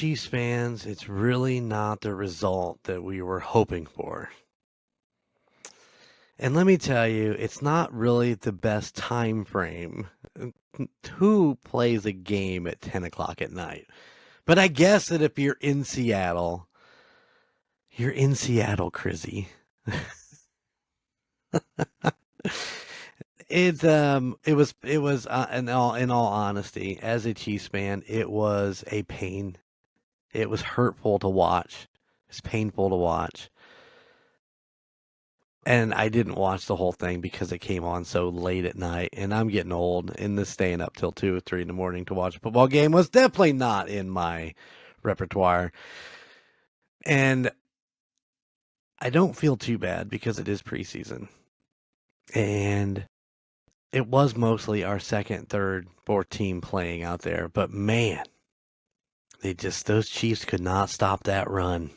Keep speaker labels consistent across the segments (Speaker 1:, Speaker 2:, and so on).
Speaker 1: Chiefs fans, it's really not the result that we were hoping for. And let me tell you, it's not really the best time frame. Who plays a game at 10 o'clock at night? But I guess that if you're in Seattle, Crizzy. It was in all honesty, as a Chiefs fan, it was a pain. It was hurtful to watch. It's painful to watch. And I didn't watch the whole thing because it came on so late at night, and I'm getting old, and this staying up till 2 or 3 in the morning to watch a football game was definitely not in my repertoire. And I don't feel too bad because it is preseason. And it was mostly our second, third, fourth team playing out there. But man, those Chiefs could not stop that run.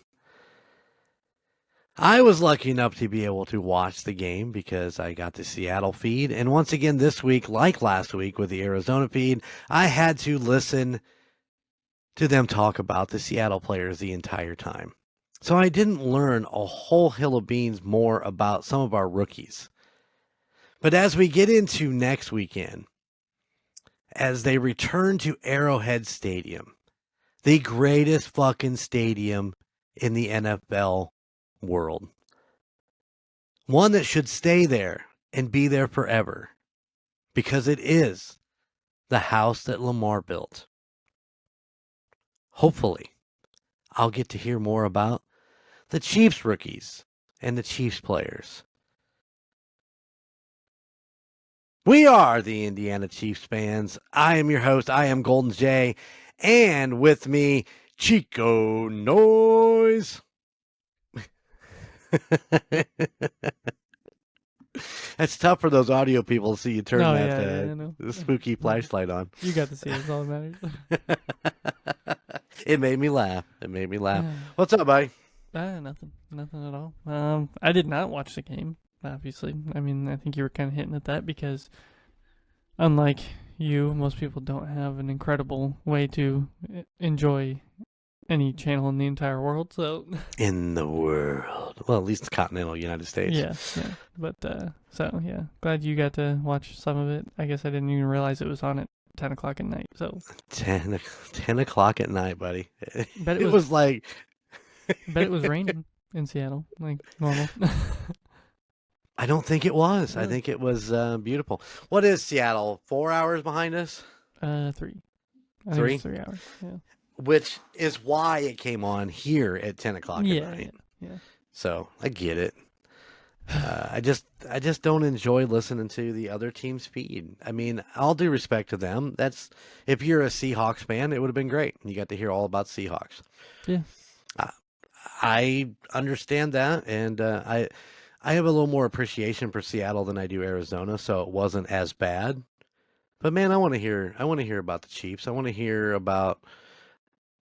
Speaker 1: I was lucky enough to be able to watch the game because I got the Seattle feed. And once again, this week, like last week with the Arizona feed, I had to listen to them talk about the Seattle players the entire time. So I didn't learn a whole hill of beans more about some of our rookies. But as we get into next weekend, as they return to Arrowhead Stadium, the greatest fucking stadium in the NFL world. One that should stay there and be there forever because it is the house that Lamar built. Hopefully, I'll get to hear more about the Chiefs rookies and the Chiefs players. We are the Indiana Chiefs fans. I am your host. I am Golden J. And with me, Chico Noise. That's tough for those audio people to see you turn the spooky flashlight on.
Speaker 2: You got to see it. It's all that matters.
Speaker 1: It made me laugh. What's up, buddy?
Speaker 2: Nothing at all. I did not watch the game, obviously. I mean, I think you were kind of hinting at that because unlike you, most people don't have an incredible way to enjoy any channel in the entire world. So
Speaker 1: in the world, well, at least the continental United States.
Speaker 2: Yeah. But so yeah, glad you got to watch some of it. I guess I didn't even realize it was on at 10 o'clock at night. So
Speaker 1: 10 o'clock at night, buddy.
Speaker 2: Bet it was like. Bet it was raining in Seattle, like normal.
Speaker 1: I don't think it was. I think it was beautiful. What is Seattle? 4 hours behind us?
Speaker 2: 3.
Speaker 1: 3?
Speaker 2: 3 hours. Yeah.
Speaker 1: Which is why it came on here at 10 o'clock at night.
Speaker 2: Yeah.
Speaker 1: So I get it. I just don't enjoy listening to the other team's feed. I mean, all due respect to them. That's if you're a Seahawks fan, it would have been great. You got to hear all about Seahawks.
Speaker 2: Yeah.
Speaker 1: I understand that, and I have a little more appreciation for Seattle than I do Arizona, so it wasn't as bad. But man, I want to hear about the Chiefs. I want to hear about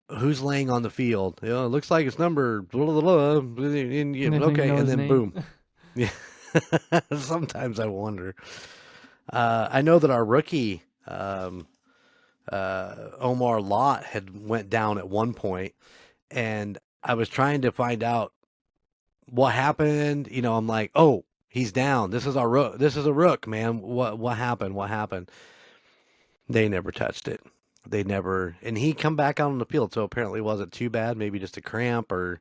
Speaker 1: who's laying on the field. You know, it looks like it's number blah, blah, blah, okay, and then boom. Yeah. Sometimes I wonder. I know that our rookie Omar Lott had went down at one point, and I was trying to find out what happened. You know, I'm like, oh, he's down. This is our rook. This is a rook, man. What happened? What happened? They never touched it. They never, and he come back out on the field, so apparently it wasn't too bad. Maybe just a cramp, or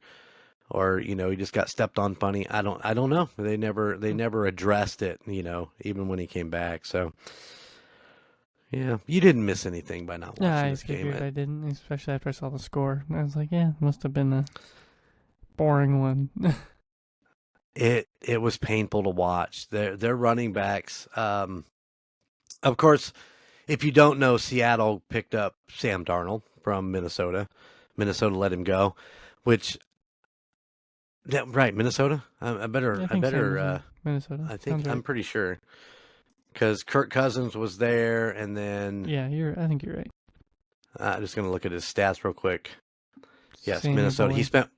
Speaker 1: you know, he just got stepped on funny. I don't know. They never addressed it. You know, even when he came back. So yeah, you didn't miss anything by not watching this game.
Speaker 2: I didn't, especially after I saw the score. I was like, yeah, it must have been a boring one.
Speaker 1: It was painful to watch. Their running backs. Of course, if you don't know, Seattle picked up Sam Darnold from Minnesota. Minnesota let him go, which. Yeah, right, Minnesota. I better.
Speaker 2: Minnesota.
Speaker 1: I think I'm pretty sure. Because Kirk Cousins was there, and then...
Speaker 2: Yeah, I think you're right.
Speaker 1: I'm just going to look at his stats real quick. Yes, Minnesota. He spent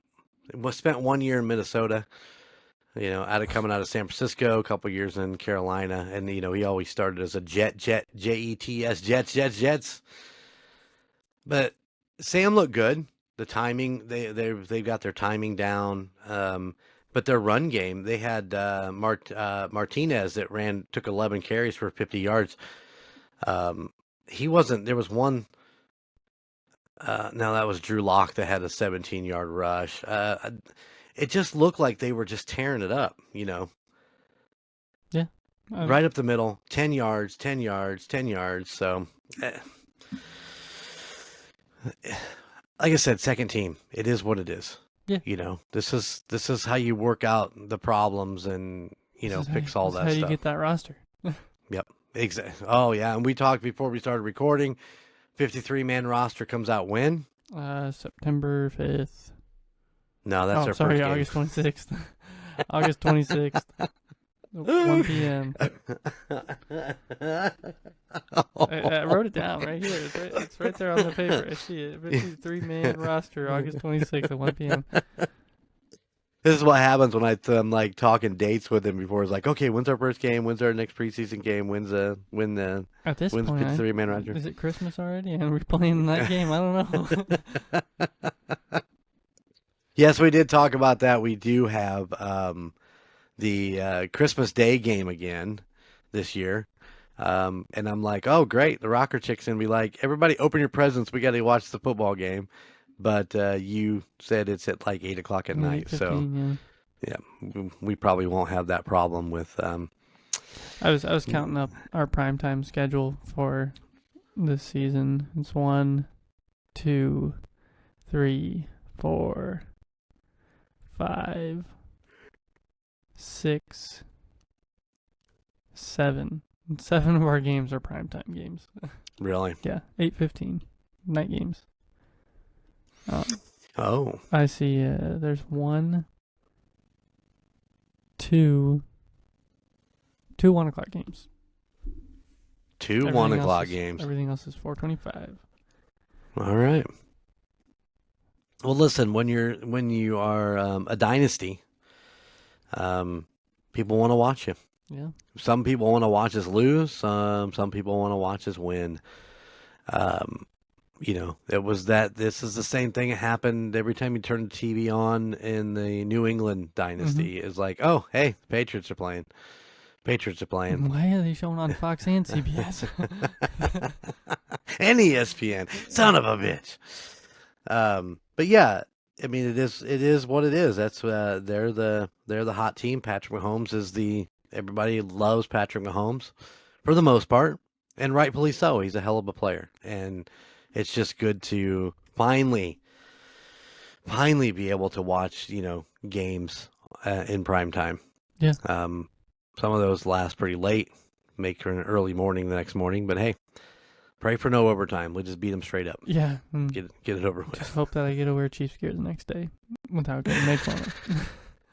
Speaker 1: 1 year in Minnesota, you know, coming out of San Francisco, a couple years in Carolina, and, you know, he always started as a Jets. But Sam looked good. The timing, they've got their timing down. But their run game, they had Martinez that took 11 carries for 50 yards. He wasn't. There was one. No, that was Drew Lock that had a 17-yard rush. It just looked like they were just tearing it up,
Speaker 2: Yeah.
Speaker 1: right up the middle, 10 yards, 10 yards, 10 yards. So, like I said, second team, it is what it is.
Speaker 2: Yeah.
Speaker 1: This is how you work out the problems and, fix all that
Speaker 2: how
Speaker 1: stuff.
Speaker 2: you get that roster.
Speaker 1: Yep. Exactly. Oh, yeah. And we talked before we started recording. 53-man roster comes out when?
Speaker 2: September 5th.
Speaker 1: No, that's our
Speaker 2: sorry,
Speaker 1: first game.
Speaker 2: August 26th. August 26th. 1 p.m. I wrote it down right here. It's right there on the paper. I see it. 53-man roster, August 26th at 1 p.m.
Speaker 1: This is what happens when I'm like talking dates with him before. It's like, okay, when's our first game? When's our next preseason game? When's
Speaker 2: At this
Speaker 1: when's
Speaker 2: point,
Speaker 1: 53-man roster?
Speaker 2: is it Christmas already? And we're playing that game? I don't know.
Speaker 1: Yes, we did talk about that. We do have the Christmas Day game again this year. And I'm like, oh, great. The Rocker Chick's going to be like, everybody open your presents. We got to watch the football game. But you said it's at like 8 o'clock at night. So, yeah, we probably won't have that problem with...
Speaker 2: I was counting up our primetime schedule for this season. It's 1, 2, 3, 4, 5, 6, 7. 7 of our games are primetime games.
Speaker 1: Really?
Speaker 2: Yeah, 8:15 night games. I see. There's 1, 2 1 o'clock games.
Speaker 1: Two 1 o'clock games.
Speaker 2: Everything else is 4:25.
Speaker 1: All right. Well, listen. When you are a dynasty, people want to watch you.
Speaker 2: Yeah.
Speaker 1: Some people want to watch us lose. Some people want to watch us win. This is the same thing that happened every time you turn the TV on in the New England dynasty. It's like, oh, hey, the Patriots are playing.
Speaker 2: Why are they showing on Fox and CBS?
Speaker 1: And ESPN. Son of a bitch. But yeah, I mean, it is what it is. That's they're the hot team. Patrick Mahomes everybody loves Patrick Mahomes for the most part, and rightfully so. He's a hell of a player, and it's just good to finally be able to watch, games in prime time.
Speaker 2: Yeah.
Speaker 1: Some of those last pretty late, make for an early morning the next morning. But hey, pray for no overtime. We'll just beat them straight up.
Speaker 2: Yeah.
Speaker 1: Get it over with.
Speaker 2: Just hope that I get to wear Chiefs gear the next day without getting made fun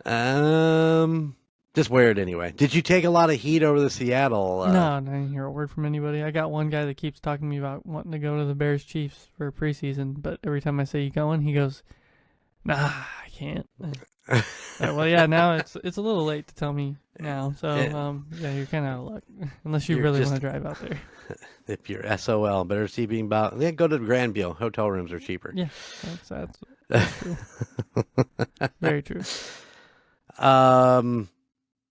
Speaker 2: of.
Speaker 1: Just wear it anyway. Did you take a lot of heat over the Seattle?
Speaker 2: No, I didn't hear a word from anybody. I got one guy that keeps talking to me about wanting to go to the Bears Chiefs for preseason, but every time I say you going, he goes, "Nah, I can't." Well, yeah, now it's a little late to tell me now. So, yeah, you're kind of out of luck unless you really want to drive out there.
Speaker 1: If you're SOL, better see being about. Then go to Grandview. Hotel rooms are cheaper.
Speaker 2: Yeah, that's true. Very true.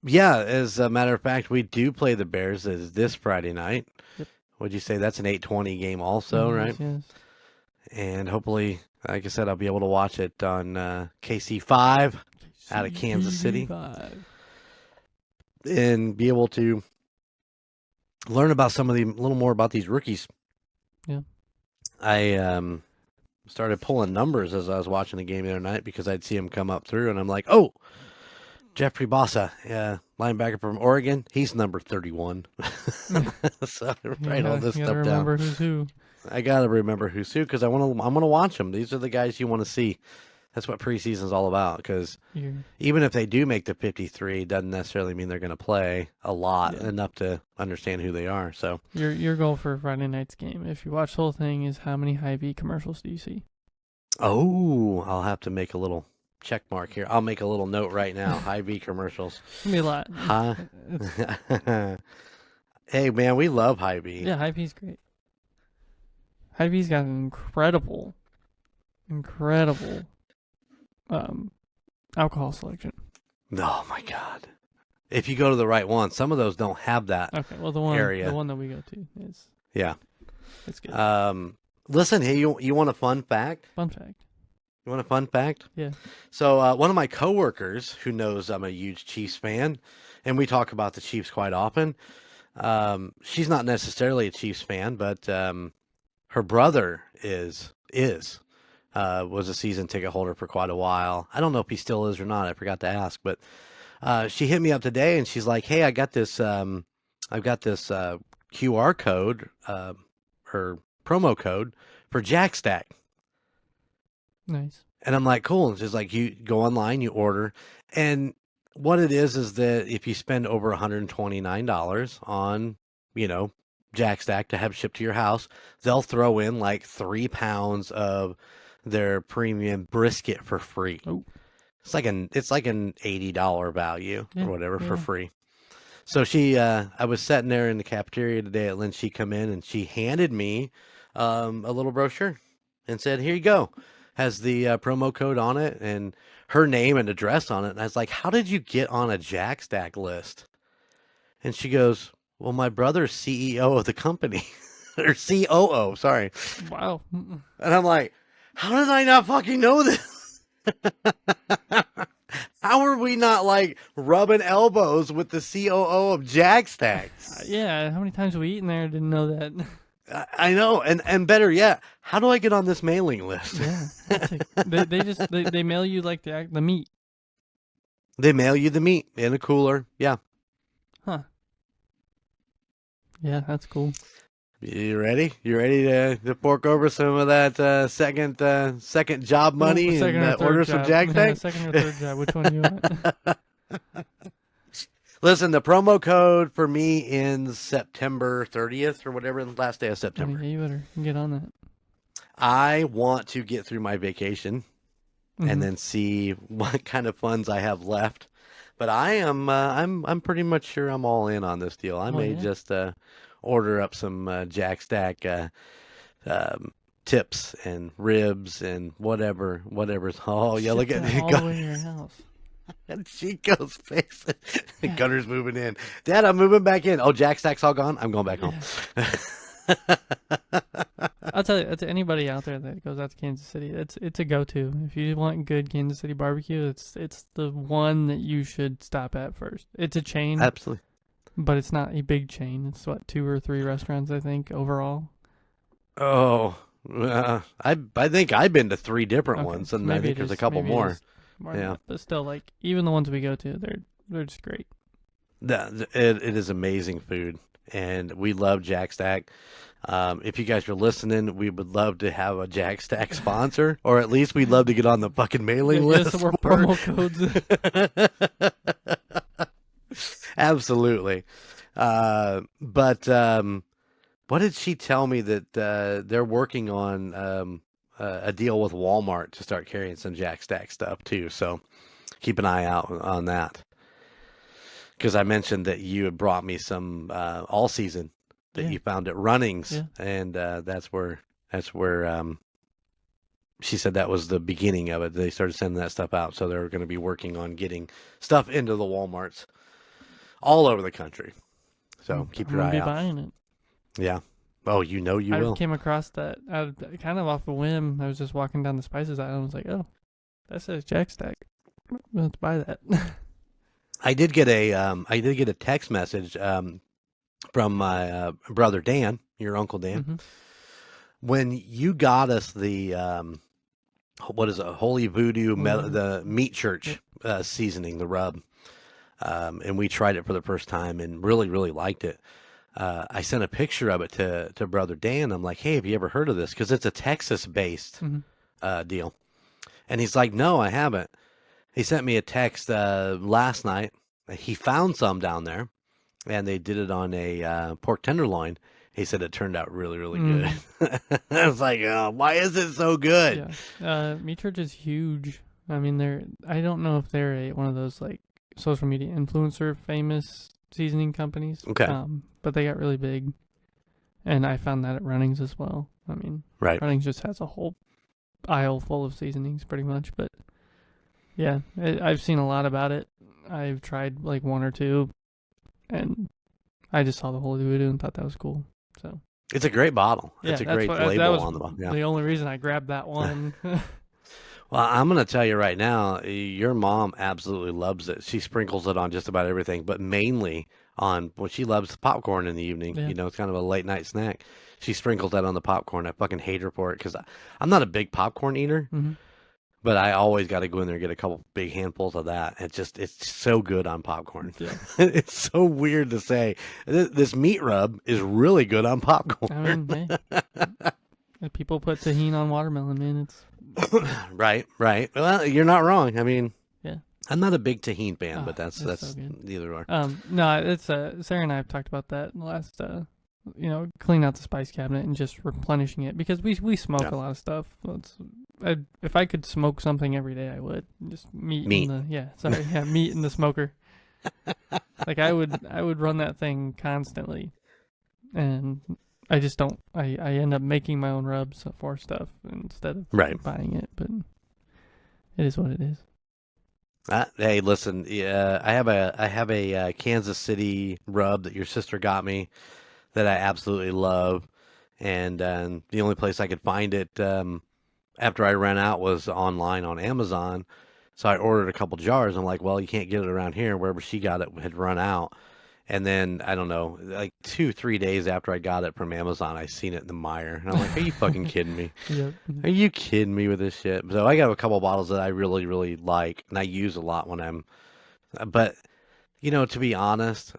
Speaker 1: Yeah, as a matter of fact, we do play the Bears this Friday night.
Speaker 2: Yep.
Speaker 1: Would you say that's an 8:20 game also, right?
Speaker 2: Yes.
Speaker 1: And hopefully, like I said, I'll be able to watch it on KC5 out of Kansas City. And be able to learn about a little more about these rookies.
Speaker 2: Yeah. I
Speaker 1: started pulling numbers as I was watching the game the other night because I'd see them come up through, and I'm like, oh, Jeffrey Bossa, linebacker from Oregon, he's number 31. So write all this stuff down.
Speaker 2: Who's who.
Speaker 1: I gotta remember who's who because I'm gonna watch them. These are the guys you want to see. That's what preseason is all about. Because even if they do make the 53, it doesn't necessarily mean they're going to play a lot enough to understand who they are. So
Speaker 2: your goal for Friday night's game, if you watch the whole thing, is how many Hy-Vee commercials do you see?
Speaker 1: Oh, I'll have to make a little check mark here. I'll make a little note right now. Hy-Vee commercials.
Speaker 2: It's gonna be a lot.
Speaker 1: Hey man, we love Hy-Vee.
Speaker 2: Yeah, Hy-Vee's great. Hy-Vee's got an incredible incredible alcohol selection.
Speaker 1: Oh my God. If you go to the right one, some of those don't have that
Speaker 2: Okay, well the
Speaker 1: area.
Speaker 2: one that we go to is
Speaker 1: Yeah.
Speaker 2: it's good.
Speaker 1: Listen, hey, you want a fun fact?
Speaker 2: Fun fact.
Speaker 1: You want a fun fact?
Speaker 2: Yeah.
Speaker 1: So one of my coworkers who knows I'm a huge Chiefs fan, and we talk about the Chiefs quite often. She's not necessarily a Chiefs fan, but her brother was a season ticket holder for quite a while. I don't know if he still is or not. I forgot to ask, but she hit me up today and she's like, "Hey, I've got this QR code, or promo code for Jack Stack."
Speaker 2: Nice.
Speaker 1: And I'm like, "Cool." And she's like, "You go online, you order, and what it is that if you spend over $129 on, Jack Stack to have shipped to your house, they'll throw in like 3 pounds of their premium brisket for free.
Speaker 2: Oh.
Speaker 1: It's like an $80 value or whatever for
Speaker 2: Yeah.
Speaker 1: free." So I was sitting there in the cafeteria today at lunch. She come in and she handed me a little brochure and said, "Here you go. Has the promo code on it and her name and address on it." And I was like, "How did you get on a Jack Stack list?" And she goes, "Well, my brother's CEO of the company." Or COO, sorry.
Speaker 2: Wow.
Speaker 1: And I'm like, how did I not fucking know this? How are we not like rubbing elbows with the COO of Jack Stack?
Speaker 2: Yeah, how many times have we eaten there? Didn't know that.
Speaker 1: I know, and better yet, how do I get on this mailing list?
Speaker 2: Yeah, they mail you like the meat.
Speaker 1: They mail you the meat in a cooler. Yeah.
Speaker 2: Huh. Yeah, that's cool.
Speaker 1: You ready? You ready to fork over some of that second job money and order some Jack Stack?
Speaker 2: Yeah, second or third job. Which one do you want?
Speaker 1: Listen, the promo code for me ends September 30th or whatever, the last day of September.
Speaker 2: Yeah, you better get on that.
Speaker 1: I want to get through my vacation and then see what kind of funds I have left. But I am I'm pretty much sure I'm all in on this deal. I may just order up some Jack Stack tips and ribs and whatever's. Oh yeah, look at
Speaker 2: it all the way to your house.
Speaker 1: And Chico's face. Gunner's moving in. Dad, I'm moving back in. Oh, Jack Stack's all gone? I'm going back home.
Speaker 2: I'll tell you, to anybody out there that goes out to Kansas City, it's a go-to. If you want good Kansas City barbecue, it's the one that you should stop at first. It's a chain.
Speaker 1: Absolutely.
Speaker 2: But it's not a big chain. It's 2 or 3 restaurants, I think, overall.
Speaker 1: Oh, I think I've been to 3 different ones, and I think there's a couple more. Yeah,
Speaker 2: but still, like even the ones we go to, they're just great.
Speaker 1: It is amazing food, and we love Jack Stack. If you guys are listening, we would love to have a Jack Stack sponsor, or at least we'd love to get on the fucking mailing list.
Speaker 2: Some more promo codes.
Speaker 1: Absolutely. But what did she tell me that they're working on a deal with Walmart to start carrying some Jack Stack stuff too? So keep an eye out on that. Because I mentioned that you had brought me some all season that you found at Runnings, and that's where she said that was the beginning of it. They started sending that stuff out, so they're going to be working on getting stuff into the Walmarts all over the country. So keep your eye out.
Speaker 2: I'm buying it.
Speaker 1: Yeah. Oh, you will.
Speaker 2: I came across that kind of off a whim. I was just walking down the spices aisle and I was like, oh, that says Jack Stack. Let's buy that.
Speaker 1: I did get a text message from my brother Dan, your Uncle Dan. When you got us the what is it, Holy Voodoo, the meat church seasoning, the rub, and we tried it for the first time and really, really liked it. I sent a picture of it to brother Dan. I'm like, hey, have you ever heard of this? Because it's a Texas-based deal. And he's like, no, I haven't. He sent me a text last night. He found some down there, and they did it on a pork tenderloin. He said it turned out really, really good. I was like, oh, why is it so good?
Speaker 2: Yeah. Meat Church is huge. I mean, I don't know if they're one of those like social media influencer famous seasoning companies.
Speaker 1: Okay.
Speaker 2: But they got really big. And I found that at Runnings as well. I mean, Runnings just has a whole aisle full of seasonings, pretty much. But yeah, I've seen a lot about it. I've tried like one or two, and I just saw the Holy Voodoo and thought that was cool. So
Speaker 1: It's a great bottle.
Speaker 2: yeah,
Speaker 1: It's a
Speaker 2: that's
Speaker 1: great
Speaker 2: what,
Speaker 1: label
Speaker 2: that was
Speaker 1: on the bottle. Yeah.
Speaker 2: the only reason I grabbed that one.
Speaker 1: Well, I'm going to tell you right now, your mom absolutely loves it. She sprinkles it on just about everything, but mainly on when she loves popcorn in the evening.
Speaker 2: Yeah.
Speaker 1: You know, it's kind of a late night snack. She sprinkles that on the popcorn. I fucking hate her for it because I'm not a big popcorn eater,
Speaker 2: Mm-hmm.
Speaker 1: but I always got to go in there and get a couple big handfuls of that. It's so good on popcorn.
Speaker 2: Yeah.
Speaker 1: It's so weird to say. This meat rub is really good on popcorn.
Speaker 2: I mean, hey, people put tahini on watermelon, man. It's
Speaker 1: Right. Well, you're not wrong. I mean,
Speaker 2: yeah.
Speaker 1: I'm not a big tahini fan, but that's
Speaker 2: so good.
Speaker 1: neither are.
Speaker 2: No, it's Sarah and I have talked about that in the last clean out the spice cabinet and just replenishing it because we smoke a lot of stuff. If I could smoke something every day, I would. Just meat. meat in the smoker. Like I would run that thing constantly, and I just don't. I end up making my own rubs for stuff instead of buying it. But it is what it is.
Speaker 1: Hey, listen. I have a Kansas City rub that your sister got me that I absolutely love, and the only place I could find it after I ran out was online on Amazon. So I ordered a couple jars. I'm like, well, you can't get it around here. Wherever she got it had run out. And then, I don't know, like 2-3 days after I got it from Amazon, I seen it in the mire. And I'm like, are you fucking kidding me?
Speaker 2: Yep.
Speaker 1: Are you kidding me with this shit? So I got a couple bottles that I really, really like, and I use a lot when I'm... But, to be honest,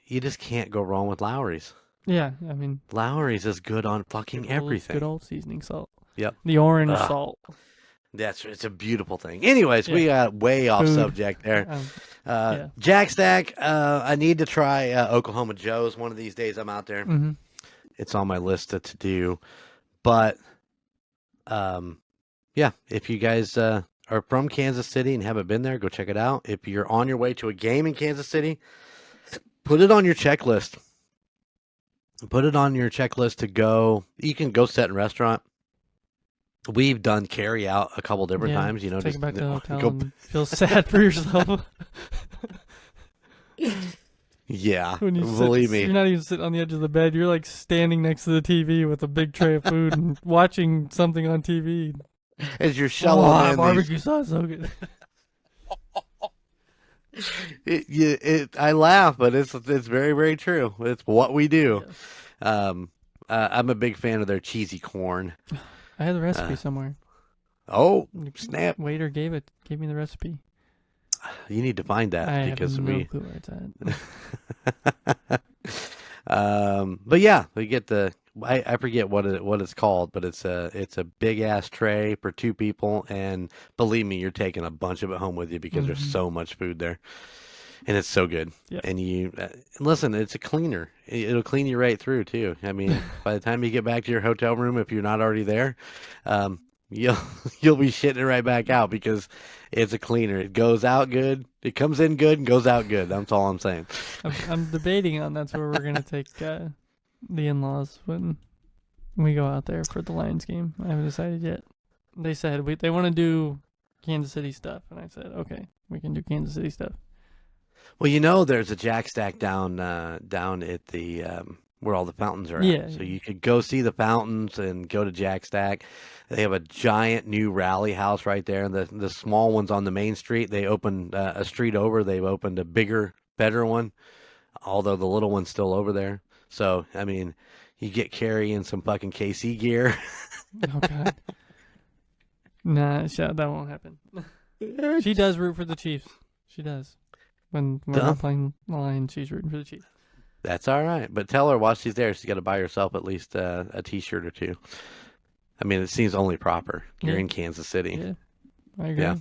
Speaker 1: you just can't go wrong with Lowry's.
Speaker 2: Yeah, I mean...
Speaker 1: Lowry's is good on fucking everything.
Speaker 2: Good old seasoning salt.
Speaker 1: Yep.
Speaker 2: The orange salt.
Speaker 1: It's a beautiful thing. Anyways, we got way off subject there. Jack Stack, I need to try Oklahoma Joe's one of these days. I'm out there.
Speaker 2: Mm-hmm.
Speaker 1: It's on my list to do. But, if you guys are from Kansas City and haven't been there, go check it out. If you're on your way to a game in Kansas City, put it on your checklist. Put it on your checklist to go. You can go sit in a restaurant. We've done carry out a couple different times,
Speaker 2: take
Speaker 1: just
Speaker 2: it back to the hotel and feel sad for yourself.
Speaker 1: Yeah, believe me.
Speaker 2: You're not even sitting on the edge of the bed. You're like standing next to the TV with a big tray of food and watching something on TV.
Speaker 1: As you're shoveling in
Speaker 2: barbecue sauce, so good.
Speaker 1: I laugh, but it's very, very true. It's what we do. Yeah. I'm a big fan of their cheesy corn.
Speaker 2: I had the recipe somewhere.
Speaker 1: Oh, snap!
Speaker 2: Waiter gave me the recipe.
Speaker 1: You need to find that because
Speaker 2: have no clue where it's
Speaker 1: at. But yeah, we get I forget what it's called, but it's a big ass tray for 2 people, and believe me, you're taking a bunch of it home with you because there's so much food there, and it's so good.
Speaker 2: Yep.
Speaker 1: And you listen, it's a cleaner. It'll clean you right through too. I mean, by the time you get back to your hotel room, if you're not already there, you'll be shitting it right back out because it's a cleaner. It goes out good. It comes in good and goes out good. That's all I'm saying.
Speaker 2: I'm debating on that's where we're gonna take the in-laws when we go out there for the Lions game. I haven't decided yet. They said they want to do Kansas City stuff, and I said, okay, we can do Kansas City stuff.
Speaker 1: Well, there's a Jack Stack down at the where all the fountains are at.
Speaker 2: Yeah.
Speaker 1: So you could go see the fountains and go to Jack Stack. They have a giant new rally house right there. The small ones on the main street, they opened a street over. They've opened a bigger, better one, although the little one's still over there. So, I mean, you get Carrie in some fucking KC gear.
Speaker 2: Oh, God. Nah, that won't happen. She does root for the Chiefs. She does. When we're not playing the Lions, she's rooting for the Chiefs.
Speaker 1: That's all right. But tell her while she's there, she's got to buy herself at least a T-shirt or 2. I mean, it seems only proper. You're in Kansas City.
Speaker 2: Yeah, I agree. Yeah.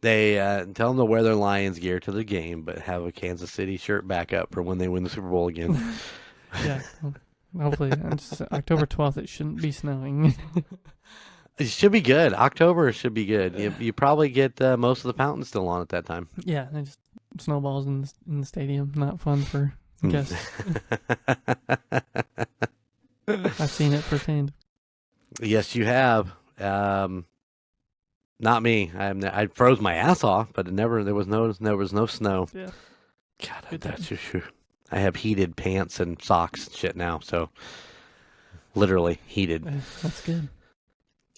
Speaker 1: They tell them to wear their Lions gear to the game, but have a Kansas City shirt back up for when they win the Super Bowl again.
Speaker 2: Yeah. Hopefully, it's October 12th. It shouldn't be snowing.
Speaker 1: It should be good. October should be good. You probably get most of the fountains still on at that time.
Speaker 2: Yeah, just snowballs in the stadium. Not fun for guests. I've seen it firsthand.
Speaker 1: Yes, you have. Not me. I froze my ass off, but there was no snow.
Speaker 2: Yeah.
Speaker 1: God,
Speaker 2: Good
Speaker 1: that's
Speaker 2: time.
Speaker 1: true. I have heated pants and socks and shit now, so literally heated.
Speaker 2: That's good.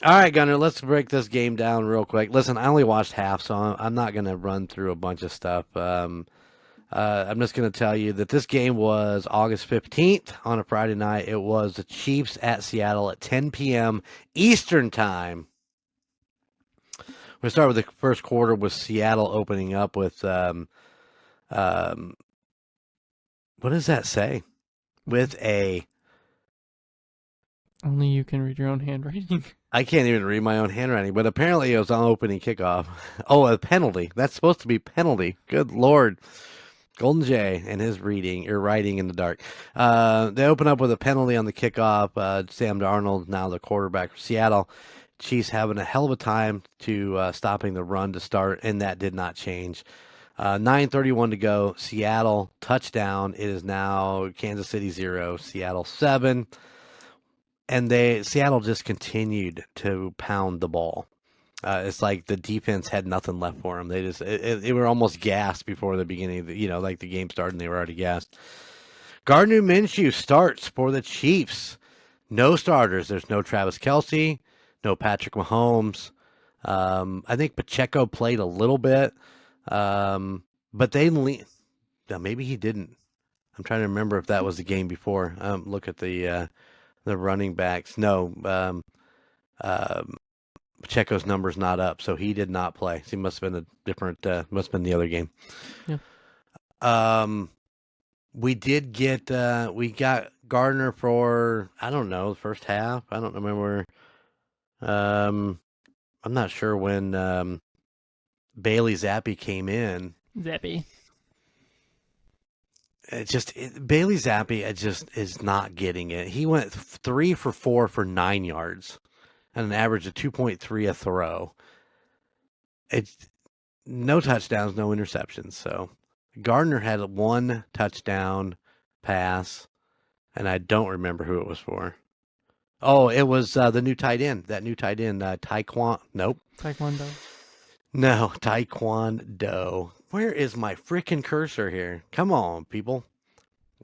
Speaker 1: All right, Gunner, let's break this game down real quick. Listen, I only watched half, so I'm not going to run through a bunch of stuff. I'm just going to tell you that this game was August 15th on a Friday night. It was the Chiefs at Seattle at 10 p.m. Eastern Time. We start with the first quarter with Seattle opening up with, what does that say? With a,
Speaker 2: Only you can read your own handwriting.
Speaker 1: I can't even read my own handwriting, but apparently it was on opening kickoff. Oh, a penalty. That's supposed to be penalty. Good Lord. Golden J and his reading or writing in the dark. They open up with a penalty on the kickoff. Sam Darnold, now the quarterback for Seattle. Chiefs having a hell of a time to stopping the run to start, and that did not change. 9:31 to go. Seattle touchdown. It is now Kansas City 0, Seattle 7. And Seattle just continued to pound the ball. It's like the defense had nothing left for them. They were almost gassed before the beginning of like the game started and they were already gassed. Gardner Minshew starts for the Chiefs. No starters. There's no Travis Kelce, no Patrick Mahomes. I think Pacheco played a little bit, but maybe he didn't. I'm trying to remember if that was the game before. Look at the running backs. No, Pacheco's number's not up, so he did not play. So he must have been a different. Must have been the other game.
Speaker 2: Yeah.
Speaker 1: We did get. We got Gardner for I don't know the first half. I don't remember. I'm not sure when Bailey Zappi came in.
Speaker 2: Zappy.
Speaker 1: Bailey Zappi just is not getting it. He went 3 for 4 for 9 yards. And an average of 2.3 a throw. It's no touchdowns, no interceptions. So Gardner had 1 touchdown pass, and I don't remember who it was for. Oh, it was the new tight end. That new tight end, Nope.
Speaker 2: Taekwondo.
Speaker 1: No, Taekwondo. Where is my freaking cursor here? Come on, people.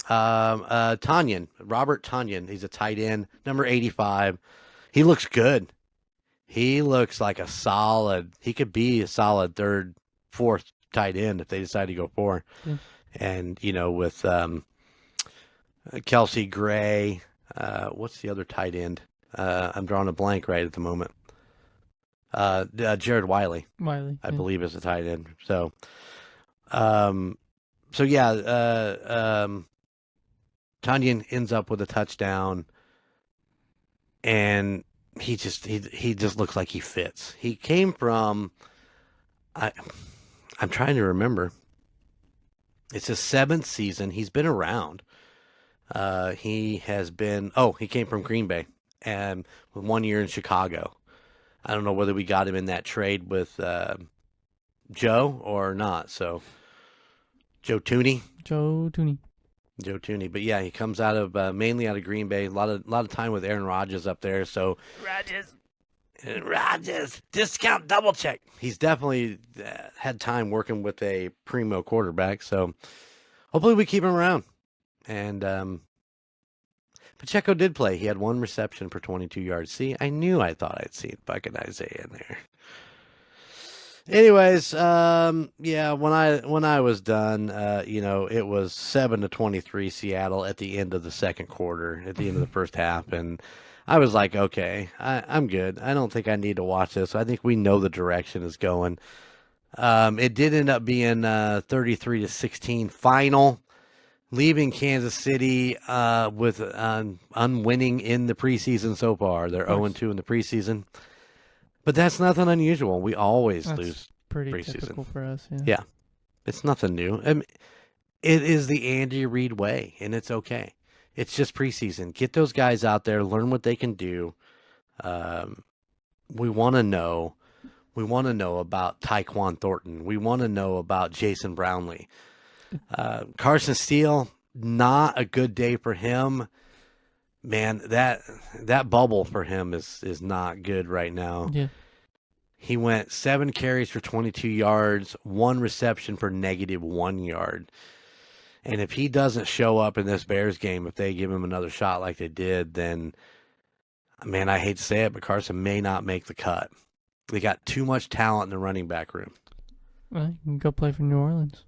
Speaker 1: Tanyan, Robert Tanyan. He's a tight end, number 85. He looks good. He looks like he could be a solid 3rd, 4th tight end if they decide to go 4.
Speaker 2: Yeah.
Speaker 1: And, with Kelsey Gray, what's the other tight end? I'm drawing a blank right at the moment. Jared Wiley, I believe is a tight end. So, Tanyan ends up with a touchdown, and he just looks like he fits. He came from, I'm trying to remember. It's his 7th season. He's been around. He came from Green Bay and with 1 year in Chicago. I don't know whether we got him in that trade with Joe or not. So Joe Tooney. But yeah, he comes out of mainly out of Green Bay. A lot of time with Aaron Rodgers up there. So Rodgers, discount double check. He's definitely had time working with a primo quarterback. So hopefully we keep him around. And Pacheco did play. He had 1 reception for 22 yards. See, I thought I'd seen fucking Isaiah in there. Anyways, when I was done, it was 7-23 Seattle at the end of the second quarter, at the end of the first half, and I was like, okay, I'm good. I don't think I need to watch this. I think we know the direction is going. It did end up being 33-16 final, leaving Kansas City with unwinning in the preseason so far. They're 0-2 in the preseason. But that's nothing unusual. We always lose
Speaker 2: pretty
Speaker 1: preseason.
Speaker 2: Typical for us, yeah.
Speaker 1: Yeah. It's nothing new. I mean, it is the Andy Reid way, and it's okay. It's just preseason. Get those guys out there, learn what they can do. We want to know. We want to know about Tyquan Thornton. We want to know about Jason Brownlee. Carson Steele, not a good day for him. man, that bubble for him is not good right now.
Speaker 2: Yeah.
Speaker 1: He went 7 carries for 22 yards, 1 reception for -1 yard. And if he doesn't show up in this Bears game, if they give him another shot like they did, then, man, I hate to say it, but Carson may not make the cut. They got too much talent in the running back room.
Speaker 2: Well, you can go play for New Orleans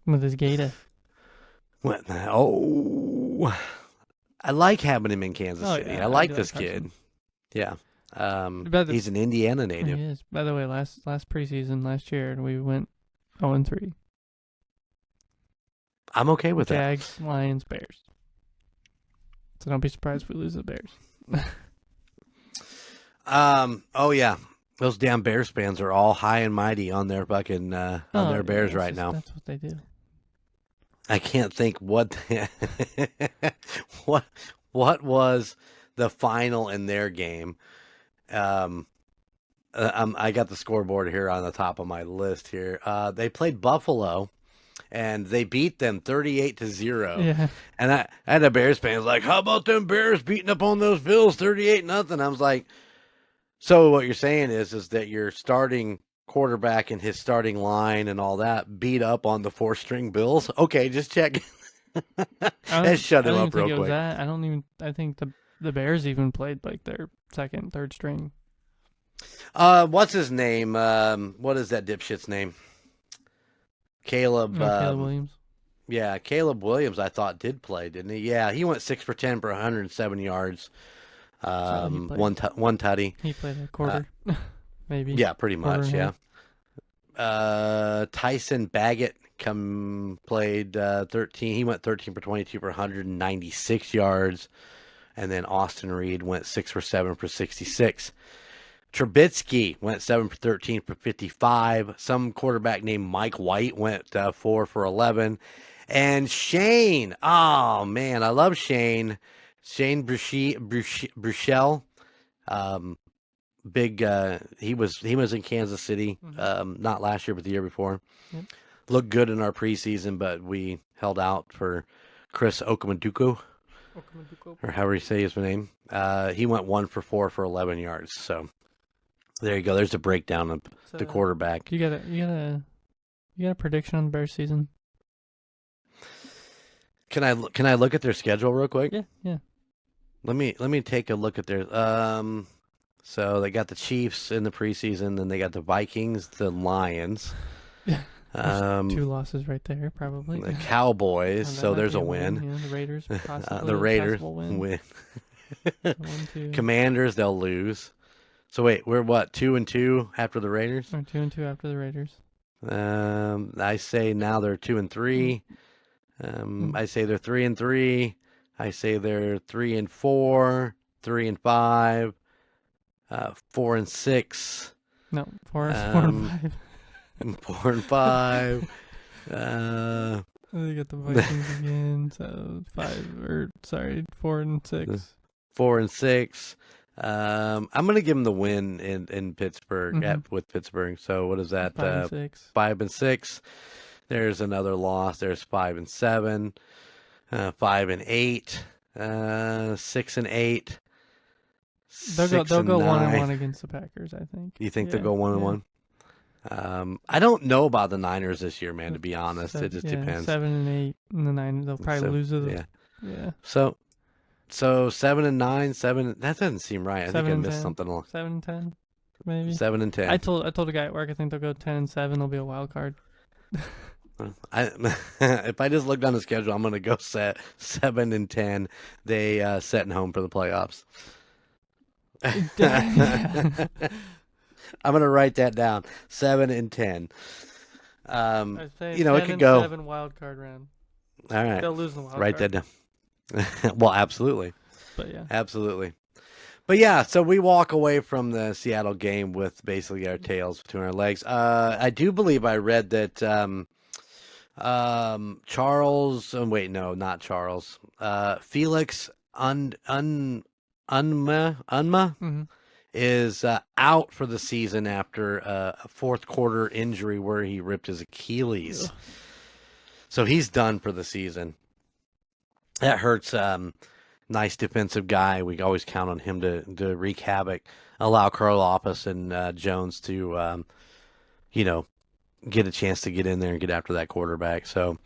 Speaker 2: with his Gator.
Speaker 1: What? Oh, I like having him in Kansas City.
Speaker 2: Yeah,
Speaker 1: I like
Speaker 2: do
Speaker 1: this
Speaker 2: Carson.
Speaker 1: kid. Yeah.
Speaker 2: But
Speaker 1: He's an Indiana
Speaker 2: He
Speaker 1: native.
Speaker 2: is. By the way, last preseason last year we went 0-3.
Speaker 1: I'm okay with that.
Speaker 2: Jags, Lions, Bears. So don't be surprised if we lose the Bears.
Speaker 1: Oh yeah. Those damn Bears fans are all high and mighty on their fucking on their Bears right now.
Speaker 2: That's what they do.
Speaker 1: I can't think what what was the final in their game. I got the scoreboard here on the top of my list here. They played Buffalo, and they beat them 38-0.
Speaker 2: Yeah.
Speaker 1: And I had a Bears fan like, "How about them Bears beating up on those Bills 38-0?" I was like, "So what you're saying is that your starting quarterback and his starting line and all that beat up on the 4-string Bills?" Okay, just check. Let's shut him up real quick.
Speaker 2: I think the Bears even played like their second, third string.
Speaker 1: What's his name? What is that dipshit's name? Caleb.
Speaker 2: Caleb Williams.
Speaker 1: Yeah, Caleb Williams. I thought did play, didn't he? Yeah, he went 6 for 10 for 107 yards. One tutty.
Speaker 2: He played a quarter, maybe.
Speaker 1: Yeah, pretty much. Yeah. Tyson Baggett played 13. He went 13 for 22 for 196 yards, and then Austin Reed went 6 for 7 for 66. Trubisky went 7 for 13 for 55. Some quarterback named Mike White went 4 for 11. And Shane, oh man, I love Shane. Shane Bruchel, big. He was in Kansas City, not last year, but the year before.
Speaker 2: Yep.
Speaker 1: Looked good in our preseason, but we held out for Chris Okamoduko, or however you say his name. He went 1 for 4 for 11 yards. So there you go. There's a breakdown of the quarterback.
Speaker 2: You got a prediction on the Bears season?
Speaker 1: Can I look at their schedule real quick?
Speaker 2: Yeah.
Speaker 1: Let me take a look at their so they got the Chiefs in the preseason, then they got the Vikings, the Lions.
Speaker 2: Yeah. 2 losses right there, probably.
Speaker 1: The Cowboys, so there's a win.
Speaker 2: Yeah, the Raiders, possibly.
Speaker 1: The Raiders
Speaker 2: win. 1-2.
Speaker 1: Commanders, they'll lose. So wait, we're what, 2-2 after the Raiders?
Speaker 2: Or 2-2 after the Raiders.
Speaker 1: I say now they're 2-3. I say they're 3-3. I say they're 3-4, 3-5, 4-6.
Speaker 2: No, 4-5.
Speaker 1: 4-5.
Speaker 2: They got the Vikings again. So 4-6.
Speaker 1: 4-6. I'm gonna give them the win in Pittsburgh with Pittsburgh. So what is that?
Speaker 2: 5-6.
Speaker 1: 5-6. There's another loss. There's 5-7. 5-8. 6-8.
Speaker 2: They'll go 1-1 against the Packers, I think.
Speaker 1: You think they'll go 1-1? I don't know about the Niners this year, man. To be honest, it just depends.
Speaker 2: 7-8 in the Niners. They'll probably lose to the. Yeah.
Speaker 1: So 7-9, 7. That doesn't seem right. I think I missed something along.
Speaker 2: 7-10, maybe.
Speaker 1: 7-10.
Speaker 2: I told a guy at work I think they'll go 10-7. They'll be a wild card.
Speaker 1: If I just look on the schedule, I'm gonna go 7-10. They setting home for the playoffs. I'm gonna write that down. 7-10. It could go
Speaker 2: 7 wild card round.
Speaker 1: All right.
Speaker 2: They'll lose the wild
Speaker 1: write
Speaker 2: card.
Speaker 1: that down. Well, absolutely.
Speaker 2: But yeah,
Speaker 1: absolutely. But yeah, so we walk away from the Seattle game with basically our tails between our legs. I do believe I read that Charles. Wait, no, not Charles. Felix Unma is out for the season after a fourth quarter injury where he ripped his Achilles. So he's done for the season. That hurts nice defensive guy. We always count on him to wreak havoc, allow Karlaftis and Jones to, get a chance to get in there and get after that quarterback. So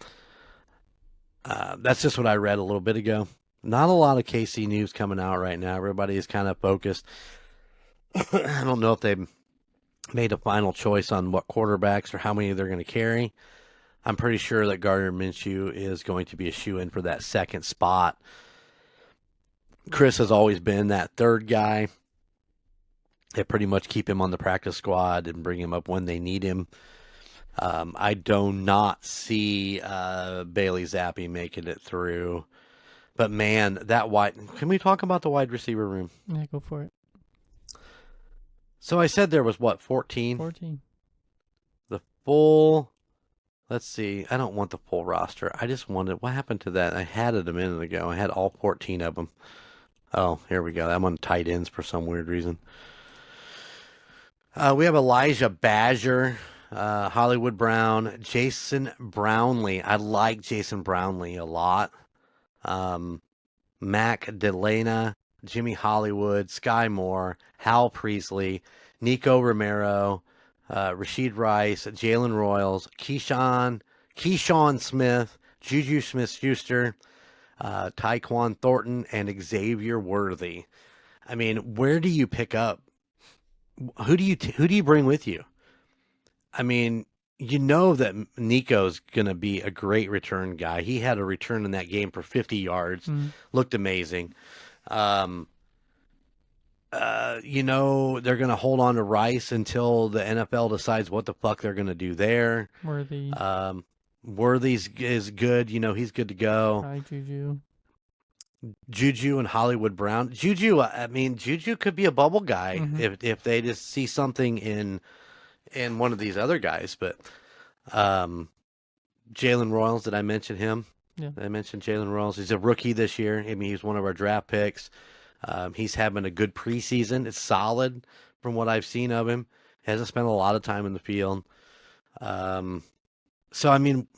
Speaker 1: that's just what I read a little bit ago. Not a lot of KC news coming out right now. Everybody is kind of focused. I don't know if they've made a final choice on what quarterbacks or how many they're going to carry. I'm pretty sure that Gardner Minshew is going to be a shoe-in for that second spot. Chris has always been that third guy. They pretty much keep him on the practice squad and bring him up when they need him. I do not see Bailey Zappi making it through. But, man, can we talk about the wide receiver room?
Speaker 2: Yeah, go for it.
Speaker 1: So I said there was, 14?
Speaker 2: 14.
Speaker 1: The full, let's see, I don't want the full roster. I just wanted, what happened to that? I had it a minute ago. I had all 14 of them. Oh, here we go. I'm on tight ends for some weird reason. We have Elijah Badger, Hollywood Brown, Jason Brownlee. I like Jason Brownlee a lot. Mac DeLena, Jimmy Hollywood, Sky Moore, Hal Priestley, Nico Romero, Rasheed Rice, Jalen Royals, Keyshawn Smith, Juju Smith-Schuster, Tyquan Thornton, and Xavier Worthy. I mean, where do you pick up? Who do you bring with you? I mean, you know that Nico's going to be a great return guy. He had a return in that game for 50 yards. Looked amazing. They're going to hold on to Rice until the NFL decides what the fuck they're going to do there.
Speaker 2: Worthy.
Speaker 1: Worthy's is good. He's good to go.
Speaker 2: Hi, Juju.
Speaker 1: Juju and Hollywood Brown. Juju could be a bubble guy if they just see something in one of these other guys. But Jalen Royals, did I mention him?
Speaker 2: Yeah.
Speaker 1: I mentioned Jalen Royals. He's a rookie this year. I mean, he's one of our draft picks. He's having a good preseason. It's solid from what I've seen of him. Hasn't spent a lot of time in the field. So I mean,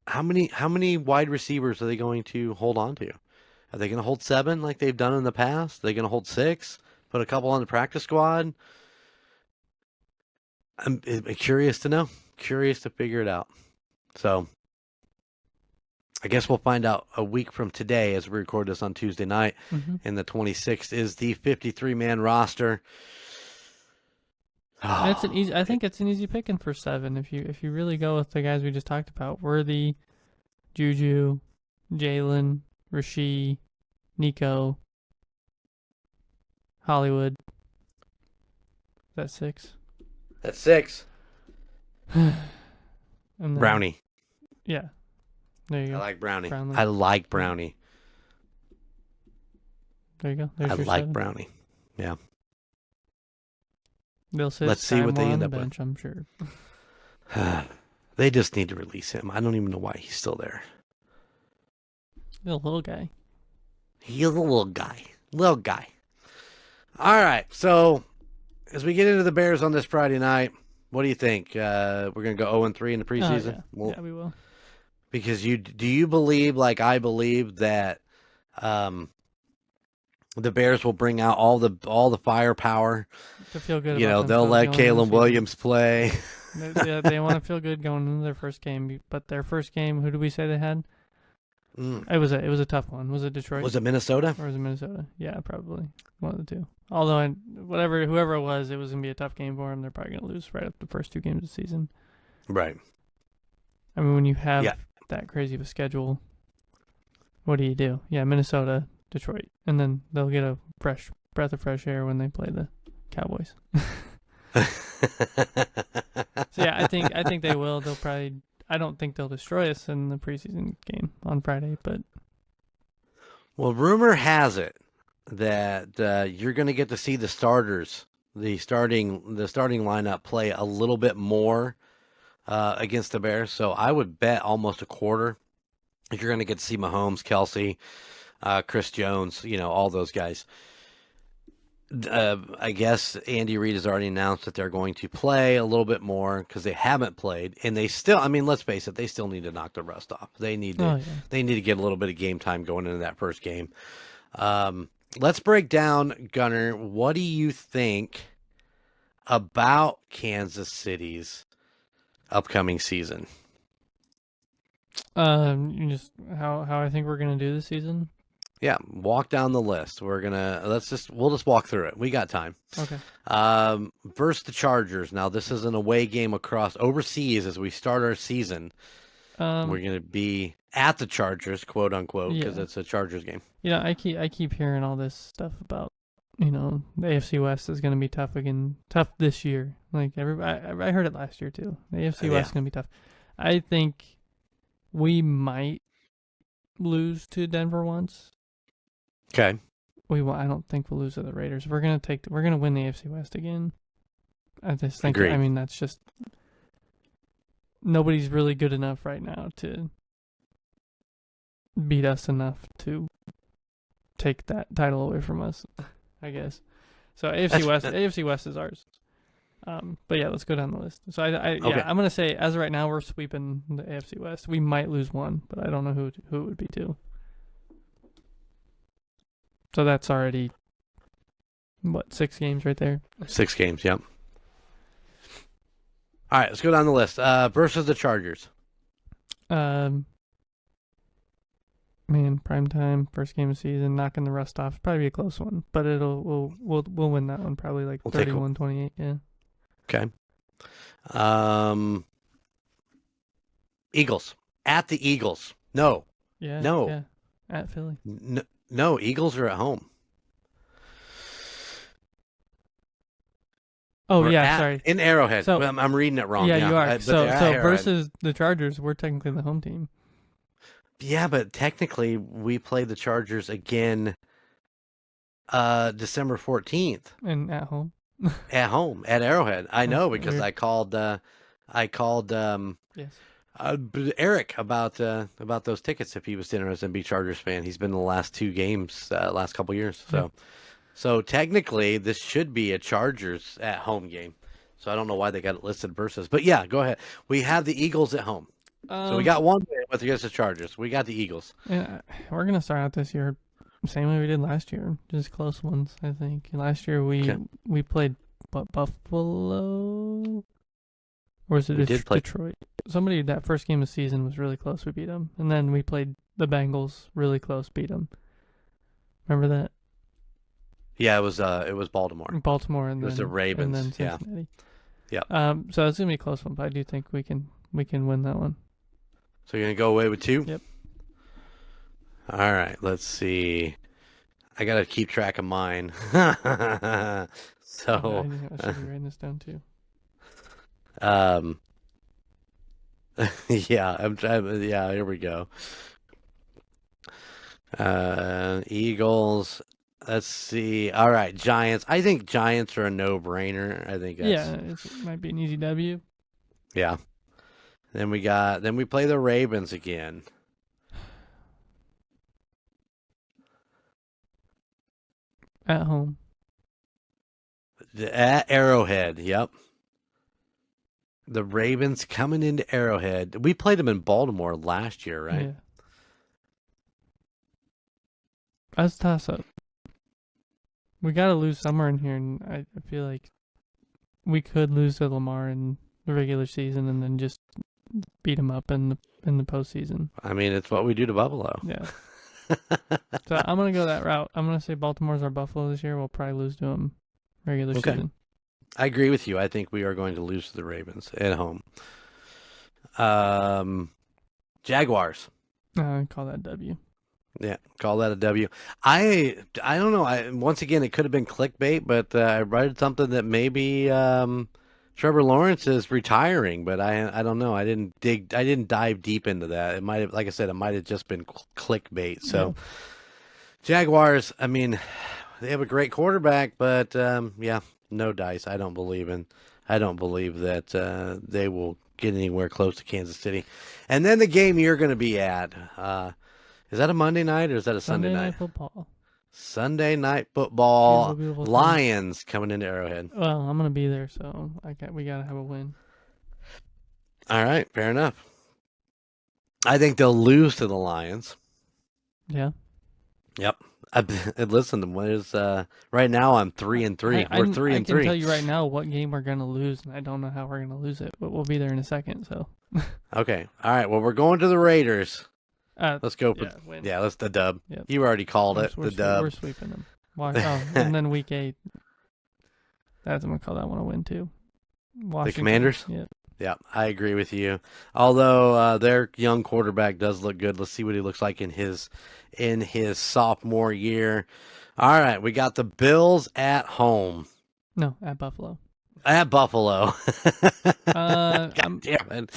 Speaker 1: how many wide receivers are they going to hold on to? Are they going to hold 7 like they've done in the past? Are they going to hold 6? Put a couple on the practice squad? I'm curious to know. Curious to figure it out. So I guess we'll find out a week from today as we record this on Tuesday night. And the 26th is the 53-man roster.
Speaker 2: I think it's an easy picking for 7 if you really go with the guys we just talked about. Worthy, Juju, Jalen, Rasheed, Nico, Hollywood. Is that 6?
Speaker 1: That's 6.
Speaker 2: And then,
Speaker 1: Brownie.
Speaker 2: Yeah. There you go.
Speaker 1: I like Brownie.
Speaker 2: Brownlee.
Speaker 1: I like Brownie.
Speaker 2: There you go. There's
Speaker 1: I
Speaker 2: your
Speaker 1: like
Speaker 2: 7.
Speaker 1: Brownie. Yeah.
Speaker 2: They'll sit
Speaker 1: Let's see what they
Speaker 2: on
Speaker 1: end
Speaker 2: the
Speaker 1: up
Speaker 2: bench, I'm sure.
Speaker 1: They just need to release him. I don't even know why he's still there.
Speaker 2: The little guy.
Speaker 1: He's a little guy. Little guy. All right. So as we get into the Bears on this Friday night, what do you think? We're going to go 0-3 in the preseason?
Speaker 2: Yeah, we will.
Speaker 1: Because do you believe, like I believe, that the Bears will bring out all the firepower
Speaker 2: To feel good.
Speaker 1: They'll let Caleb Williams play.
Speaker 2: They want to feel good going into their first game. But their first game, who did we say they had? It was a tough one. Was it Detroit?
Speaker 1: Was it Minnesota?
Speaker 2: Or was it Minnesota? Yeah, probably one of the two. Although whoever it was gonna be a tough game for them. They're probably gonna lose right up the first 2 games of the season.
Speaker 1: Right.
Speaker 2: I mean, when you have that crazy of a schedule, what do you do? Yeah, Minnesota, Detroit, and then they'll get a fresh breath of fresh air when they play the Cowboys. So yeah, I think they will. They'll probably. I don't think they'll destroy us in the preseason game on Friday, but.
Speaker 1: Well, rumor has it that you're going to get to see the starters, the starting lineup play a little bit more against the Bears. So I would bet almost a quarter if you're going to get to see Mahomes, Kelsey, Chris Jones, all those guys. I guess Andy Reid has already announced that they're going to play a little bit more because they haven't played, and they still. I mean, let's face it, they still need to knock the rust off. They need to.
Speaker 2: Oh yeah.
Speaker 1: They need to get a little bit of game time going into that first game. Let's break down, Gunner. What do you think about Kansas City's upcoming season?
Speaker 2: Just how I think we're gonna do this season.
Speaker 1: Yeah, walk down the list. We'll just walk through it. We got time.
Speaker 2: Okay.
Speaker 1: Versus the Chargers. Now this is an away game across overseas as we start our season. We're gonna be at the Chargers, quote unquote, because it's a Chargers game.
Speaker 2: Yeah, I keep hearing all this stuff about, the AFC West is gonna be tough again, tough this year. Like everybody, I heard it last year too. The AFC West is gonna be tough. I think we might lose to Denver once.
Speaker 1: Okay.
Speaker 2: I don't think we'll lose to the Raiders. We're gonna win the AFC West again. I just think.
Speaker 1: Agreed.
Speaker 2: I mean, that's just nobody's really good enough right now to beat us enough to take that title away from us, I guess. So AFC West is ours. But yeah, let's go down the list. So
Speaker 1: Okay.
Speaker 2: I'm gonna say as of right now we're sweeping the AFC West. We might lose one, but I don't know who it would be to. So that's already, 6 games right there?
Speaker 1: 6 games, yep. All right, let's go down the list. Versus the Chargers.
Speaker 2: Man, primetime, first game of the season, knocking the rust off. Probably be a close one, but we'll win that one probably like 31-28, yeah.
Speaker 1: Okay. Eagles. At the Eagles. No.
Speaker 2: Yeah.
Speaker 1: No.
Speaker 2: Yeah. At Philly.
Speaker 1: No, Eagles are at home.
Speaker 2: Oh, sorry.
Speaker 1: In Arrowhead.
Speaker 2: So,
Speaker 1: I'm reading it wrong.
Speaker 2: Yeah, you are. So versus the Chargers, we're technically the home team.
Speaker 1: Yeah, but technically we play the Chargers again December 14th.
Speaker 2: And at home?
Speaker 1: At home, at Arrowhead. I know because
Speaker 2: weird.
Speaker 1: I called
Speaker 2: Yes.
Speaker 1: Eric about those tickets if he was interested in be Chargers fan. He's been in the last 2 games, last couple years. So technically this should be a Chargers at home game. So I don't know why they got it listed versus. But yeah, go ahead. We have the Eagles at home. So we got one win with against the Chargers. We got the Eagles.
Speaker 2: Yeah, we're gonna start out this year same way we did last year, just close ones. I think last year we played Buffalo, or was it Detroit? Somebody that first game of the season was really close. We beat them, and then we played the Bengals really close. Beat them. Remember that?
Speaker 1: Yeah, it was Baltimore.
Speaker 2: And
Speaker 1: it was the Ravens.
Speaker 2: And then Cincinnati.
Speaker 1: Yeah.
Speaker 2: So it's gonna be a close one, but I do think we can win that one.
Speaker 1: So you're gonna go away with 2?
Speaker 2: Yep.
Speaker 1: All right. Let's see. I gotta keep track of mine. So.
Speaker 2: I should be writing this down too.
Speaker 1: Yeah. I'm trying. Yeah. Here we go. Eagles. Let's see. All right, Giants. I think Giants are a no-brainer. I think that's...
Speaker 2: Yeah, it might be an easy W.
Speaker 1: Yeah. Then we play the Ravens again.
Speaker 2: At home.
Speaker 1: At Arrowhead, yep. The Ravens coming into Arrowhead. We played them in Baltimore last year, right?
Speaker 2: Yeah. That's a toss-up. We got to lose somewhere in here, and I feel like we could lose to Lamar in the regular season and then just beat him up in the postseason.
Speaker 1: I mean, it's what we do to Buffalo.
Speaker 2: Yeah. So I'm going to go that route. I'm going to say Baltimore's our Buffalo this year. We'll probably lose to them regular season.
Speaker 1: I agree with you. I think we are going to lose to the Ravens at home. Jaguars.
Speaker 2: I call that W.
Speaker 1: Yeah, call that a W. I don't know. Once again, it could have been clickbait, but I read something that maybe Trevor Lawrence is retiring, but I don't know. I didn't dive deep into that. It might have, like I said, it might have just been clickbait. So, yeah. Jaguars. I mean, they have a great quarterback, but yeah, no dice. I don't believe that they will get anywhere close to Kansas City. And then the game you're going to be at. Is that a Monday night or is that a Sunday night?
Speaker 2: Football.
Speaker 1: Sunday night
Speaker 2: Beautiful,
Speaker 1: football.
Speaker 2: beautiful thing.
Speaker 1: Lions coming into Arrowhead.
Speaker 2: Well, I'm gonna be there, so we gotta have a win.
Speaker 1: All right, fair enough. I think they'll lose to the Lions.
Speaker 2: Yeah.
Speaker 1: Yep. Listen, right now I'm 3-3. We're 3-3.
Speaker 2: I can tell you right now what game we're gonna lose, and I don't know how we're gonna lose it, but we'll be there in a second. So.
Speaker 1: Okay. All right. Well, we're going to the Raiders. Let's go.
Speaker 2: Win.
Speaker 1: Yeah, that's the dub.
Speaker 2: Yep.
Speaker 1: You already called it. The dub.
Speaker 2: We're sweeping them. And then week 8. I'm gonna call that one a win too. Washington.
Speaker 1: The Commanders.
Speaker 2: Yep.
Speaker 1: Yeah, I agree with you. Although their young quarterback does look good. Let's see what he looks like in his sophomore year. All right, we got the Bills at home.
Speaker 2: No, at Buffalo.
Speaker 1: At Buffalo. God damn it.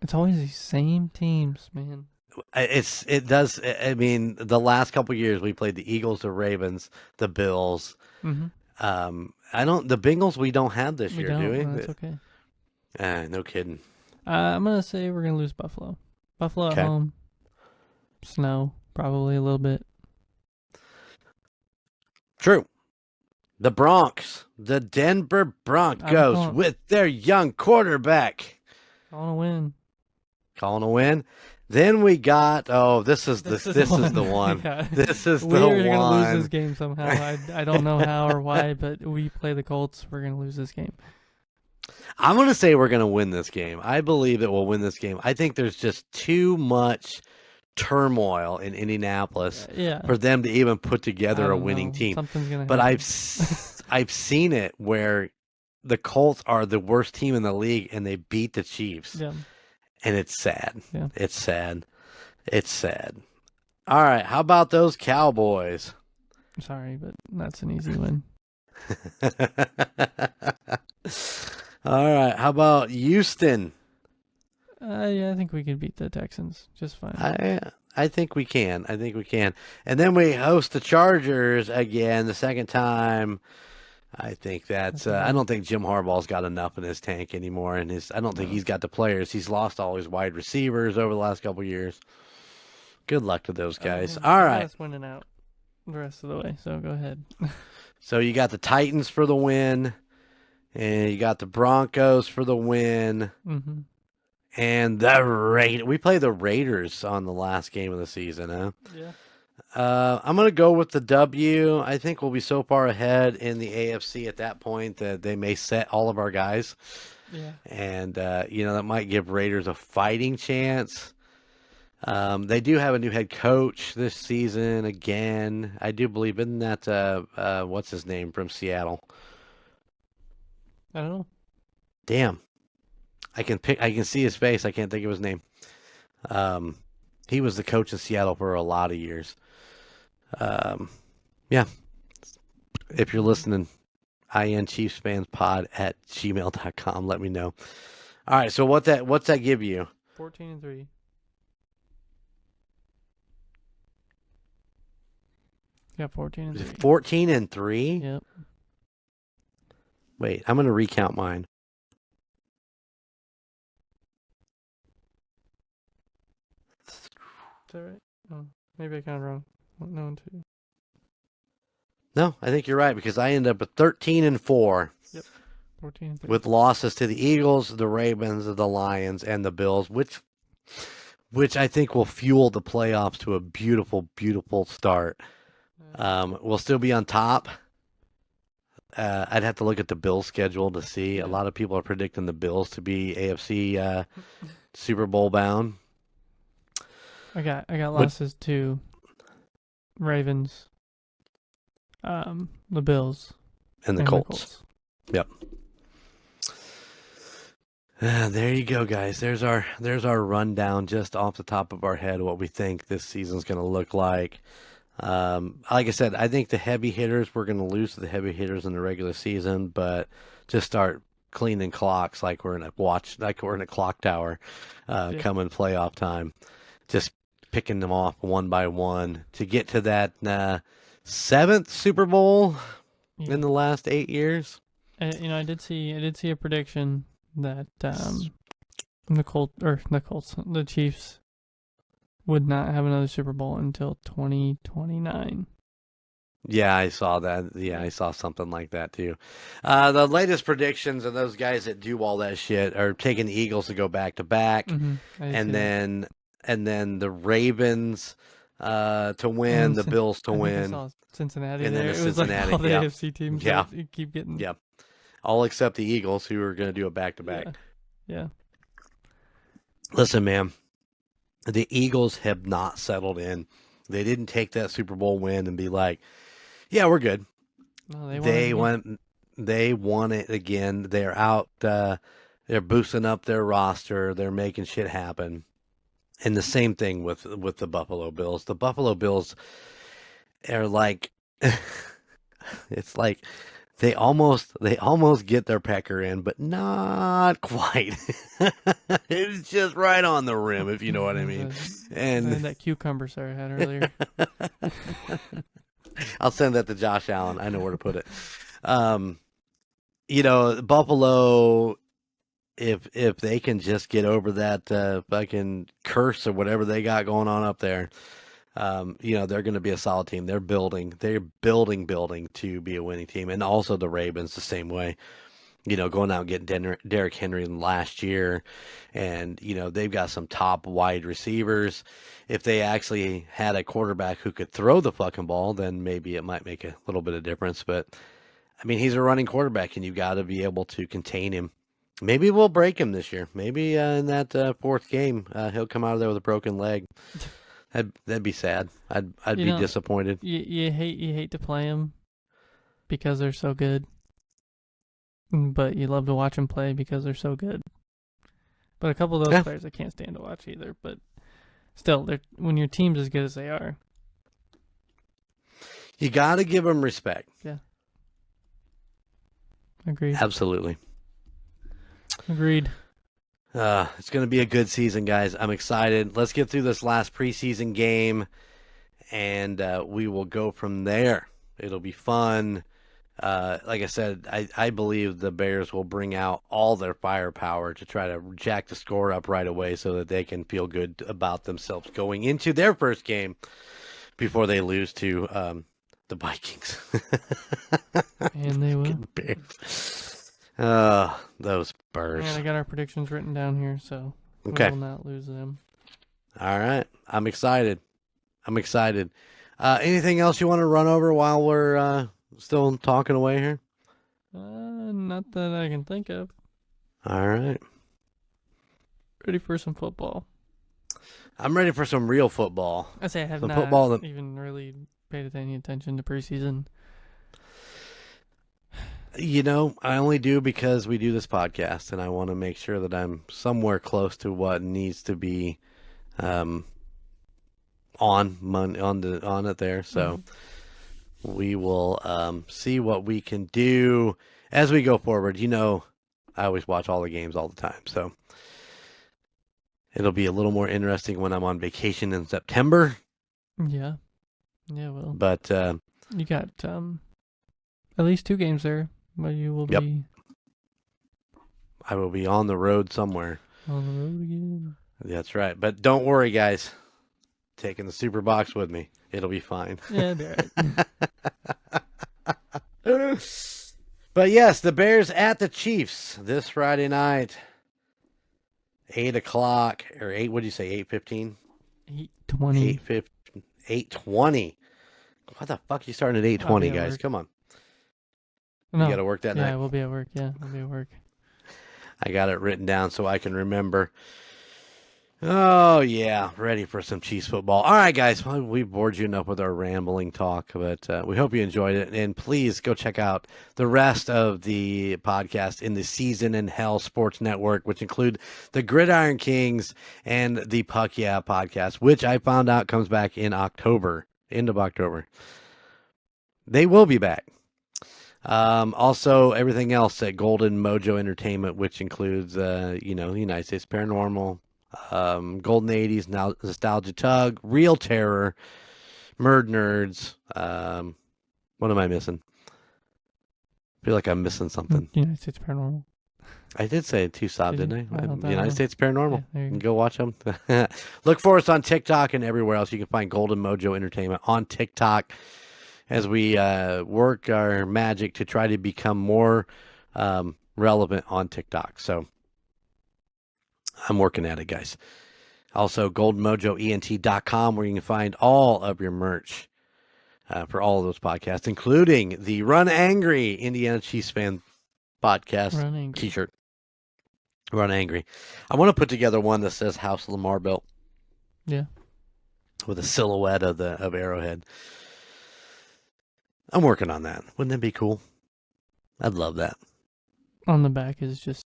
Speaker 2: It's always these same teams, man.
Speaker 1: It does. I mean, the last couple years we played the Eagles, the Ravens, the Bills.
Speaker 2: Mm-hmm.
Speaker 1: The Bengals we don't have this year, do we?
Speaker 2: That's okay.
Speaker 1: No kidding.
Speaker 2: I'm gonna say we're gonna lose Buffalo. Buffalo at
Speaker 1: Okay.
Speaker 2: home. Snow, probably a little bit.
Speaker 1: True. The Bronx, the Denver Broncos with their young quarterback.
Speaker 2: Calling a win.
Speaker 1: Calling a win. Then we got this is the one.
Speaker 2: Yeah.
Speaker 1: This is the
Speaker 2: We're
Speaker 1: one.
Speaker 2: gonna lose this game somehow. I don't know how or why, but we play the Colts. We're gonna lose this game.
Speaker 1: I'm gonna say we're gonna win this game. I believe that we'll win this game. I think there's just too much turmoil in Indianapolis for them to even put together a winning team.
Speaker 2: Something's gonna
Speaker 1: but
Speaker 2: happen.
Speaker 1: I've seen it where the Colts are the worst team in the league and they beat the Chiefs.
Speaker 2: Yeah.
Speaker 1: And it's sad.
Speaker 2: Yeah.
Speaker 1: It's sad. It's sad. All right, how about those Cowboys?
Speaker 2: I'm sorry, but that's an easy win.
Speaker 1: All right, how about Houston?
Speaker 2: Yeah, I think we can beat the Texans just fine.
Speaker 1: I think we can. I think we can. And then we host the Chargers again the second time. I think that's. I don't think Jim Harbaugh's got enough in his tank anymore, and I don't think he's got the players. He's lost all his wide receivers over the last couple of years. Good luck to those guys. All right,
Speaker 2: winning out the rest of the way. So go ahead.
Speaker 1: So you got the Titans for the win, and you got the Broncos for the win, and the Raiders. We play the Raiders on the last game of the season, huh?
Speaker 2: Yeah.
Speaker 1: I'm going to go with the W. I think we'll be so far ahead in the AFC at that point that they may set all of our guys.
Speaker 2: Yeah.
Speaker 1: And, that might give Raiders a fighting chance. They do have a new head coach this season again. I do believe, isn't that, what's his name from Seattle?
Speaker 2: I don't know.
Speaker 1: Damn. I can see his face. I can't think of his name. He was the coach in Seattle for a lot of years. Yeah. If you're listening, inchiefsfanspodcast@gmail.com. Let me know. All right. So what's that give you?
Speaker 2: 14-3. Yeah, 14-3.
Speaker 1: 14-3.
Speaker 2: Yep.
Speaker 1: Wait, I'm gonna recount mine.
Speaker 2: Is that right? Oh, maybe I counted wrong. 1, 2.
Speaker 1: No, I think you're right because I ended up with 13-4.
Speaker 2: Yep. 14-3.
Speaker 1: With losses to the Eagles, the Ravens, the Lions, and the Bills, which I think will fuel the playoffs to a beautiful, beautiful start. We'll still be on top. I'd have to look at the Bills schedule to see. A lot of people are predicting the Bills to be AFC Super Bowl bound.
Speaker 2: I got losses to Ravens, the Bills,
Speaker 1: and the Colts. Yep. There you go, guys. There's our rundown just off the top of our head what we think this season's going to look like. Like I said, I think the heavy hitters, we're going to lose to the heavy hitters in the regular season, but just start cleaning clocks like we're in a clock tower coming playoff time. Just picking them off one by one to get to that 7th Super Bowl in the last 8 years.
Speaker 2: I did see a prediction that the Chiefs would not have another Super Bowl until 2029.
Speaker 1: Yeah, I saw that. Yeah, I saw something like that too. The latest predictions of those guys that do all that shit are taking the Eagles to go back to back,
Speaker 2: I did see
Speaker 1: and
Speaker 2: that.
Speaker 1: then the Ravens to win, the Bills to
Speaker 2: I think I
Speaker 1: win,
Speaker 2: saw Cincinnati
Speaker 1: and then
Speaker 2: there.
Speaker 1: the
Speaker 2: It was like
Speaker 1: Cincinnati.
Speaker 2: all the
Speaker 1: Yeah,
Speaker 2: AFC teams
Speaker 1: yeah,
Speaker 2: that you keep getting.
Speaker 1: yeah. All except the Eagles, who are going to do a back to back.
Speaker 2: Yeah.
Speaker 1: Listen, man, the Eagles have not settled in. They didn't take that Super Bowl win and be like, "Yeah, we're good."
Speaker 2: No, they
Speaker 1: They
Speaker 2: won.
Speaker 1: went. They won it again. They're out. They're boosting up their roster. They're making shit happen. And the same thing with the Buffalo Bills. The Buffalo Bills are like, it's like they almost get their pecker in, but not quite. It's just right on the rim, if you know what I mean. And
Speaker 2: that cucumber sir I had earlier.
Speaker 1: I'll send that to Josh Allen. I know where to put it. Buffalo, if they can just get over that fucking curse or whatever they got going on up there, they're going to be a solid team. They're building to be a winning team. And also the Ravens the same way. Going out and getting Derrick Henry last year. And, they've got some top wide receivers. If they actually had a quarterback who could throw the fucking ball, then maybe it might make a little bit of difference. But, I mean, he's a running quarterback, and you've got to be able to contain him. Maybe we'll break him this year. Maybe in that fourth game, he'll come out of there with a broken leg. That'd be sad. I'd be disappointed.
Speaker 2: You hate to play them because they're so good, but you love to watch them play because they're so good. But a couple of those players I can't stand to watch either. But still, when your team's as good as they are,
Speaker 1: you got to give them respect.
Speaker 2: Yeah. Agreed.
Speaker 1: Absolutely.
Speaker 2: Agreed.
Speaker 1: It's going to be a good season, guys. I'm excited. Let's get through this last preseason game, and we will go from there. It'll be fun. Like I said, I believe the Bears will bring out all their firepower to try to jack the score up right away so that they can feel good about themselves going into their first game before they lose to the Vikings.
Speaker 2: And they will.
Speaker 1: Those birds.
Speaker 2: And I got our predictions written down here, so
Speaker 1: okay.
Speaker 2: We will not lose them.
Speaker 1: All right. I'm excited. Anything else you want to run over while we're still talking away here?
Speaker 2: Not that I can think of.
Speaker 1: All right.
Speaker 2: Ready for some football?
Speaker 1: I'm ready for some real football.
Speaker 2: I say I have
Speaker 1: some
Speaker 2: not
Speaker 1: football
Speaker 2: even really paid any attention to preseason.
Speaker 1: I only do because we do this podcast, and I want to make sure that I'm somewhere close to what needs to be on it there. So we will see what we can do as we go forward. I always watch all the games all the time, so it'll be a little more interesting when I'm on vacation in September.
Speaker 2: Yeah, well,
Speaker 1: but
Speaker 2: you got at least 2 games there. But you will be.
Speaker 1: I will be on the road somewhere.
Speaker 2: On the road again.
Speaker 1: That's right. But don't worry, guys. Taking the super box with me. It'll be fine.
Speaker 2: Yeah, be
Speaker 1: right. But yes, the Bears at the Chiefs this Friday night. 8 o'clock or 8. What did you say? 8:15.
Speaker 2: 8:20.
Speaker 1: 8:20. What the fuck are you starting at 8:20, guys? Come on.
Speaker 2: No.
Speaker 1: You got to work that night?
Speaker 2: Yeah, we'll be at work.
Speaker 1: I got it written down so I can remember. Oh, yeah. Ready for some Chiefs football. All right, guys. Well, we bored you enough with our rambling talk, but we hope you enjoyed it. And please go check out the rest of the podcast in the Season in Hell Sports Network, which include the Gridiron Kings and the Puck Yeah podcast, which I found out comes back in October, end of October. They will be back. Also, everything else at Golden Mojo Entertainment, which includes, United States Paranormal, Golden 80s, Nostalgia Tug, Real Terror, Murdnerds. What am I missing? I feel like I'm missing something.
Speaker 2: United States Paranormal.
Speaker 1: I did say two stop,
Speaker 2: Did
Speaker 1: didn't
Speaker 2: you?
Speaker 1: I?
Speaker 2: I don't
Speaker 1: United
Speaker 2: know.
Speaker 1: States Paranormal.
Speaker 2: Yeah, there you
Speaker 1: You can go watch them. Look for us on TikTok and everywhere else. You can find Golden Mojo Entertainment on TikTok as we work our magic to try to become more relevant on TikTok. So I'm working at it, guys. Also, goldenmojoent.com, where you can find all of your merch for all of those podcasts, including the Run Angry Indiana Chiefs fan podcast
Speaker 2: Run Angry.
Speaker 1: t-shirt. Run Angry. I want to put together one that says House Lamar built.
Speaker 2: Yeah.
Speaker 1: With a silhouette of Arrowhead. I'm working on that. Wouldn't that be cool? I'd love that.
Speaker 2: On the back is just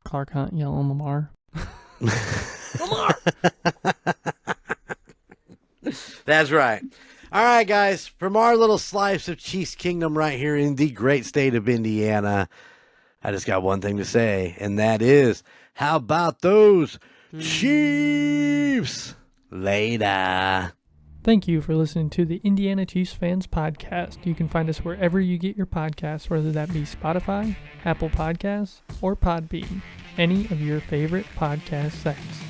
Speaker 2: Clark Hunt yelling Lamar. Lamar!
Speaker 1: That's right. All right, guys. From our little slice of Chiefs Kingdom right here in the great state of Indiana, I just got one thing to say, and that is, how about those Chiefs? Later.
Speaker 2: Thank you for listening to the Indiana Chiefs Fans Podcast. You can find us wherever you get your podcasts, whether that be Spotify, Apple Podcasts, or Podbean, any of your favorite podcast sites.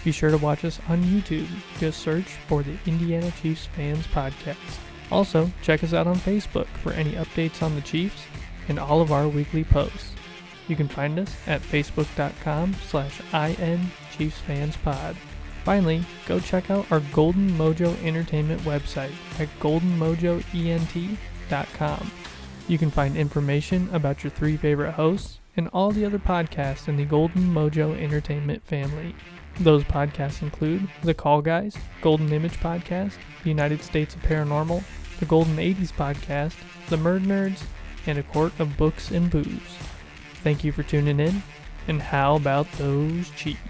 Speaker 2: Be sure to watch us on YouTube. Just search for the Indiana Chiefs Fans Podcast. Also, check us out on Facebook for any updates on the Chiefs and all of our weekly posts. You can find us at facebook.com/INChiefsFansPod. Finally, go check out our Golden Mojo Entertainment website at goldenmojoent.com. You can find information about your 3 favorite hosts and all the other podcasts in the Golden Mojo Entertainment family. Those podcasts include The Call Guys, Golden Image Podcast, The United States of Paranormal, The Golden 80s Podcast, The Murdnerds, and A Court of Books and Booze. Thank you for tuning in, and how about those Chiefs?